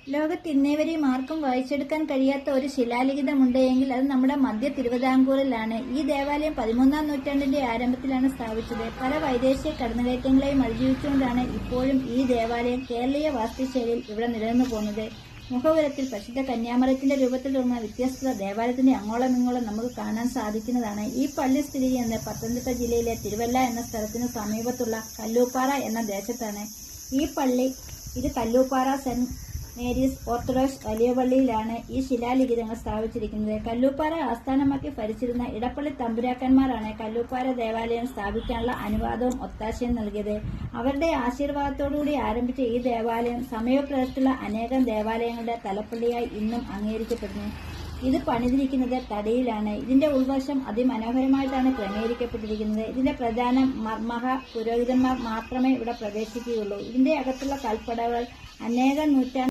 ലോകത്ത് ഇന്നേവരെയും ആർക്കും വായിച്ചെടുക്കാൻ കഴിയാത്ത ഒരു ശിലാലിഖിതമുണ്ട് എങ്കിൽ അത് നമ്മുടെ മധ്യ തിരുവിതാംകൂറിലാണ്. ഈ ദേവാലയം 13-ാം നൂറ്റാണ്ടിന്റെ ആരംഭത്തിലാണ് സ്ഥാപിച്ചത്. പല വൈദേശിക കടന്നുകയറ്റങ്ങളെയും അതിജീവിച്ചുകൊണ്ടാണ് ഇപ്പോഴും ഈ ദേവാലയം കേരളീയ വാസ്തുശൈലിയിൽ ഇവിടെ നിലനിന്നു പോകുന്നത്. മുഖപുരത്തിൽ പ്രസിദ്ധ കന്യാമറിയത്തിന്റെ രൂപത്തിൽ തോന്നുന്ന വ്യത്യസ്തത ദേവാലയത്തിന്റെ അങ്ങോളം ഇങ്ങോളം നമുക്ക് കാണാൻ സാധിക്കുന്നതാണ്. ഈ പള്ളി സ്ഥിതി ചെയ്യുന്നത് പത്തനംതിട്ട ജില്ലയിലെ തിരുവല്ല എന്ന സ്ഥലത്തിന് സമീപത്തുള്ള കല്ലൂപ്പാറ എന്ന ദേശത്താണ്. ഇത് കല്ലൂപ്പാറ സെന്റ് മേരീസ് ഓർത്തഡോക്സ് വലിയ പള്ളിയിലാണ് ഈ ശിലാലിഖിതങ്ങൾ സ്ഥാപിച്ചിരിക്കുന്നത്. കല്ലൂപ്പാറ ആസ്ഥാനമാക്കി ഭരിച്ചിരുന്ന ഇടപ്പള്ളി തമ്പുരാക്കന്മാരാണ് കല്ലൂപ്പാറ ദേവാലയം സ്ഥാപിക്കാനുള്ള അനുവാദവും ഒത്താശയും നൽകിയത്. അവരുടെ ആശീർവാദത്തോടുകൂടി ആരംഭിച്ച ഈ ദേവാലയം സമീപപ്രദേശത്തുള്ള അനേകം ദേവാലയങ്ങളുടെ തലപ്പള്ളിയായി ഇന്നും അംഗീകരിക്കപ്പെടുന്നു. ഇത് പണിതിരിക്കുന്നത് തടിയിലാണ്. ഇതിന്റെ ഉൾവശം അതിമനോഹരമായിട്ടാണ് ക്രമീകരിക്കപ്പെട്ടിരിക്കുന്നത്. ഇതിന്റെ പ്രധാന മർമ്മഹ പുരോഹിതന്മാർ മാത്രമേ ഇവിടെ പ്രവേശിക്കുകയുള്ളൂ. ഇതിന്റെ അകത്തുള്ള കൽപ്പടകൾ അനേകം നൂറ്റാണ്ട്